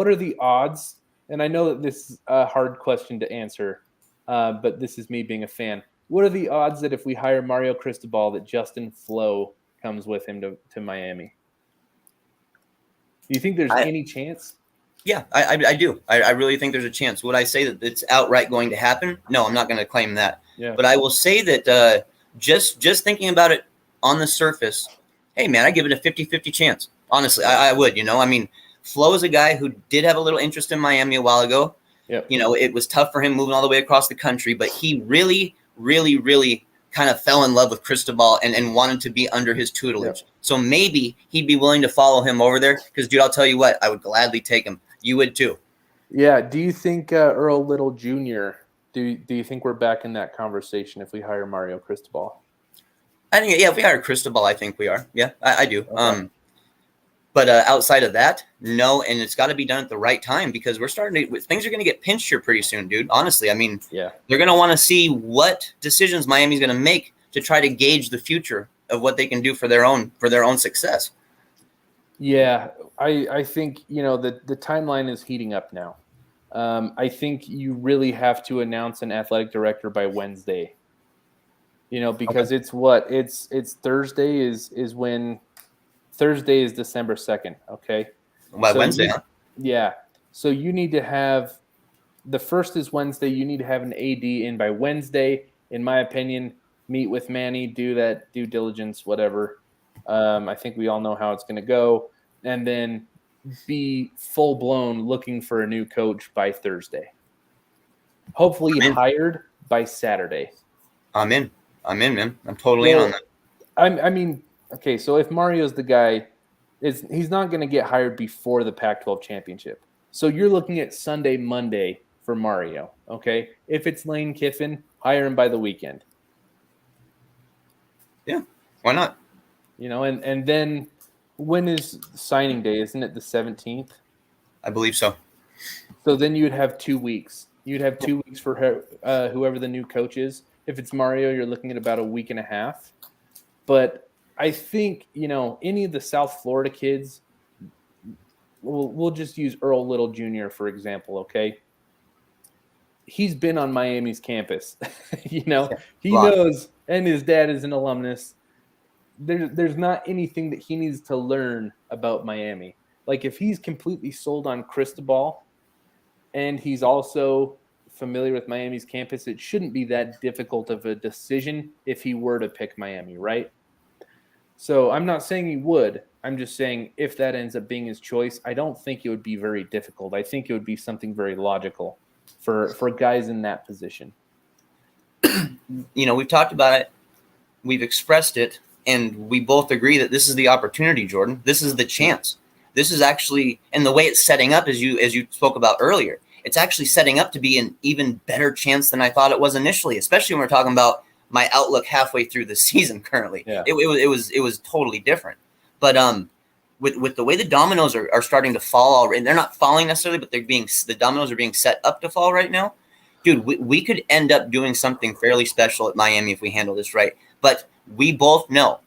what are the odds? And I know that this is a hard question to answer, but this is me being a fan. What are the odds that if we hire Mario Cristobal, that Justin Flo comes with him to Miami? Do you think there's any chance? Yeah, I do. I really think there's a chance. Would I say that it's outright going to happen? No, I'm not going to claim that. Yeah. But I will say that just thinking about it on the surface, hey, man, I give it a 50-50 chance. Honestly, I would. I mean, Flo is a guy who did have a little interest in Miami a while ago. Yep. It was tough for him moving all the way across the country, but he really, really, really kind of fell in love with Cristobal and wanted to be under his tutelage. Yep. So maybe he'd be willing to follow him over there because, dude, I'll tell you what, I would gladly take him. You would too. Yeah. Do you think Earl Little Jr., do you think we're back in that conversation if we hire Mario Cristobal? I think, yeah, if we hire Cristobal, I think we are. Yeah, I do. Okay. But outside of that, no, and it's got to be done at the right time because things are going to get pinched here pretty soon, dude. Honestly, I mean, they're going to want to see what decisions Miami's going to make to try to gauge the future of what they can do for their own success. Yeah, I think the timeline is heating up now. I think you really have to announce an athletic director by Wednesday. Because it's Thursday is when. Thursday is December 2nd, okay? By Wednesday, huh? Yeah. So you need to have – the first is Wednesday. You need to have an AD in by Wednesday, in my opinion. Meet with Manny, do that due diligence, whatever. I think we all know how it's going to go. And then be full-blown looking for a new coach by Thursday. Hopefully hired by Saturday. I'm in, man. I'm totally in on that. I mean – okay, so if Mario's the guy, he's not going to get hired before the Pac-12 championship. So you're looking at Sunday, Monday for Mario, okay? If it's Lane Kiffin, hire him by the weekend. Yeah, why not? And then when is signing day? Isn't it the 17th? I believe so. So then you'd have 2 weeks. You'd have 2 weeks for whoever the new coach is. If it's Mario, you're looking at about a week and a half. But I think, any of the South Florida kids, we'll just use Earl Little Jr., for example, okay? He's been on Miami's campus. He knows, and his dad is an alumnus. There's not anything that he needs to learn about Miami. Like, if he's completely sold on Cristobal and he's also familiar with Miami's campus, it shouldn't be that difficult of a decision if he were to pick Miami, right? So I'm not saying he would. I'm just saying if that ends up being his choice, I don't think it would be very difficult. I think it would be something very logical for guys in that position. We've talked about it. We've expressed it. And we both agree that this is the opportunity, Jordan. This is the chance. This is actually – and the way it's setting up, as you spoke about earlier, it's actually setting up to be an even better chance than I thought it was initially, especially when we're talking about – my outlook halfway through the season currently. Yeah. It was totally different. But with the way the dominoes are starting to fall already, they're not falling necessarily, but the dominoes are being set up to fall right now. Dude, we could end up doing something fairly special at Miami if we handle this right. But we both know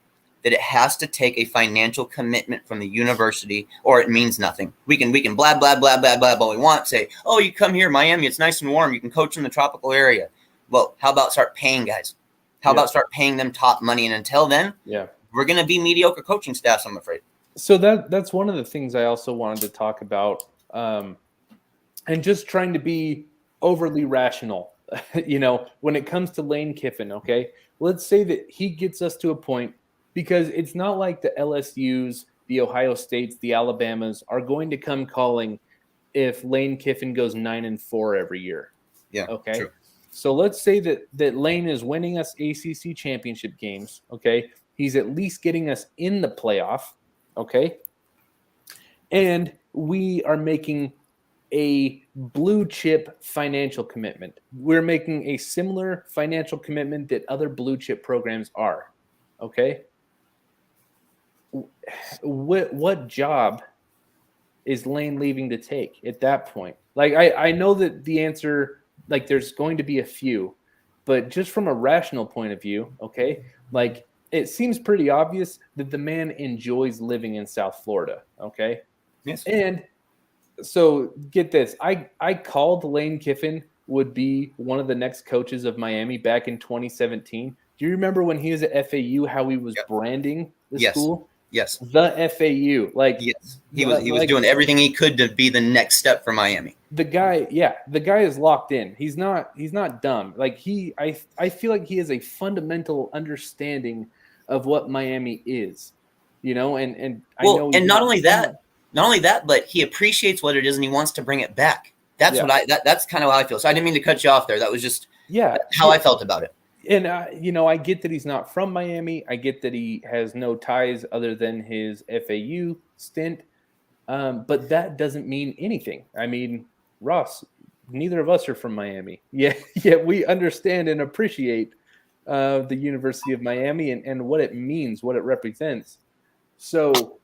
that it has to take a financial commitment from the university or it means nothing. We can blah, blah, blah, blah, blah, all we want. Say, oh, you come here, Miami, it's nice and warm. You can coach in the tropical area. Well, how about start paying guys? How about start paying them top money? And until then, we're going to be mediocre coaching staffs, I'm afraid. So that's one of the things I also wanted to talk about, and just trying to be overly rational, when it comes to Lane Kiffin, okay? Let's say that he gets us to a point, because it's not like the LSUs, the Ohio States, the Alabamas are going to come calling if Lane Kiffin goes 9-4 every year. Yeah, okay. True. So let's say that Lane is winning us ACC championship games, okay? He's at least getting us in the playoff, okay? And we are making a blue chip financial commitment. We're making a similar financial commitment that other blue chip programs are, okay? What job is Lane leaving to take at that point? Like, I know that the answer – like, there's going to be a few, but just from a rational point of view, okay, like, it seems pretty obvious that the man enjoys living in South Florida, okay? Yes. And So get this. I called Lane Kiffin would be one of the next coaches of Miami back in 2017. Do you remember when he was at FAU, how he was Yep. branding the Yes. school? Yes. The FAU. Like, Yes. He was like, doing everything he could to be the next step for Miami. the guy is locked in. He's not dumb. Like, I feel like he has a fundamental understanding of what Miami is, and I know Well, he's and not only that, but he appreciates what it is and he wants to bring it back. That's what that's kind of how I feel. So I didn't mean to cut you off there. That was just how I felt about it. And I get that he's not from Miami. I get that he has no ties other than his FAU stint. But that doesn't mean anything. I mean, Ross, neither of us are from Miami. Yet we understand and appreciate the University of Miami and what it means, what it represents. So,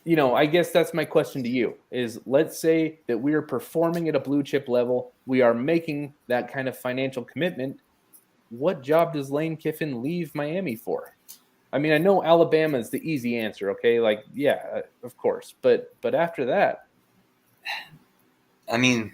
I guess that's my question to you is, let's say that we are performing at a blue chip level. We are making that kind of financial commitment. What job does Lane Kiffin leave Miami for? I mean, I know Alabama is the easy answer, okay? Like, yeah, of course. But after that, I mean,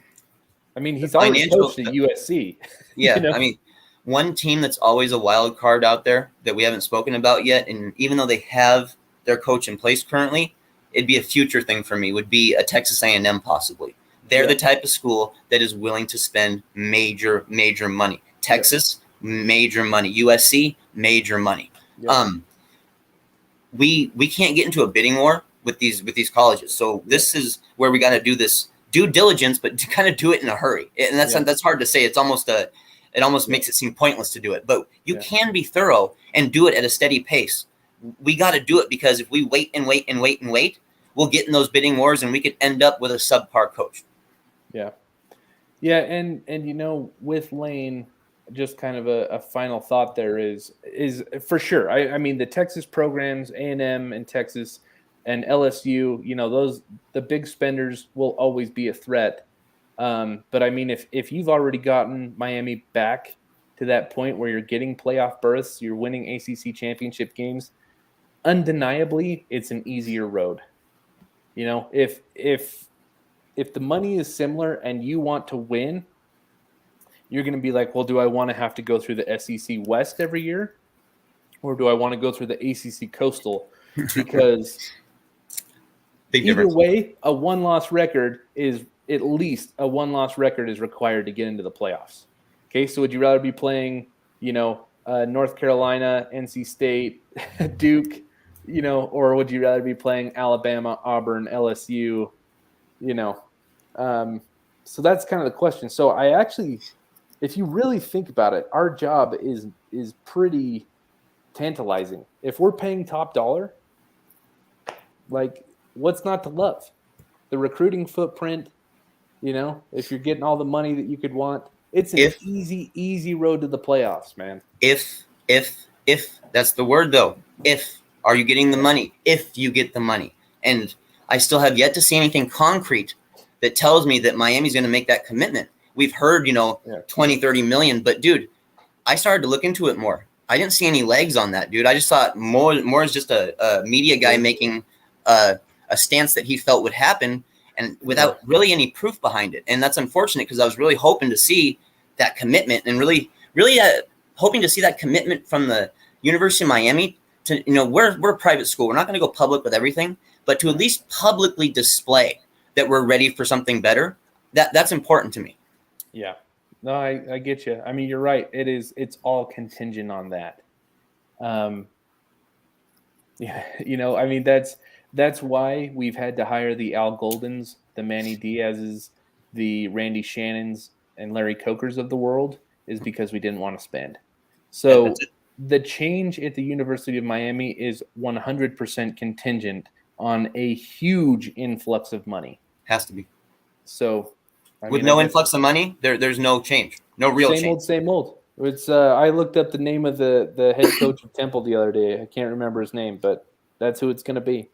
he's already coached at USC. Yeah, I mean, one team that's always a wild card out there that we haven't spoken about yet, and even though they have their coach in place currently, it'd be a future thing for me, would be a Texas A&M possibly. They're the type of school that is willing to spend major money. Texas, major money. USC, major money. Yep. We can't get into a bidding war with these colleges. So this is where we got to do this due diligence, but to kind of do it in a hurry. And that's hard to say. It almost makes it seem pointless to do it. But you can be thorough and do it at a steady pace. We got to do it, because if we wait and wait, we'll get in those bidding wars and we could end up with a subpar coach. Yeah. Yeah, and with Lane, just kind of a final thought there is for sure. I mean, the Texas programs, A&M and Texas and LSU, the big spenders will always be a threat. But I mean, if you've already gotten Miami back to that point where you're getting playoff berths, you're winning ACC championship games, undeniably, it's an easier road. If the money is similar and you want to win, you're going to be like, well, do I want to have to go through the SEC West every year? Or do I want to go through the ACC Coastal? Because either way, a one-loss record is at least a one-loss record is required to get into the playoffs. Okay, so would you rather be playing, North Carolina, NC State, Duke, or would you rather be playing Alabama, Auburn, LSU, So that's kind of the question. So I actually, if you really think about it, our job is pretty tantalizing. If we're paying top dollar, like, what's not to love? The recruiting footprint, if you're getting all the money that you could want, it's an easy road to the playoffs, man. If that's the word though. If, are you getting the money? If you get the money. And I still have yet to see anything concrete that tells me that Miami's going to make that commitment. We've heard, 20, 30 million, but dude, I started to look into it more. I didn't see any legs on that, dude. I just thought more is just a media guy making a stance that he felt would happen, and without really any proof behind it. And that's unfortunate, because I was really hoping to see that commitment, and really hoping to see that commitment from the University of Miami to, we're a private school. We're not going to go public with everything, but to at least publicly display that we're ready for something better. That's important to me. Yeah. No, I get you. I mean, you're right. It's all contingent on that. I mean, that's why we've had to hire the Al Goldens, the Manny Diaz's, the Randy Shannons, and Larry Cokers of the world, is because we didn't want to spend. So the change at the University of Miami is 100% contingent on a huge influx of money. Has to be. So, with no influx of money, there's no change, no real change. Same old. It's I looked up the name of the head coach of Temple the other day. I can't remember his name, but that's who it's going to be.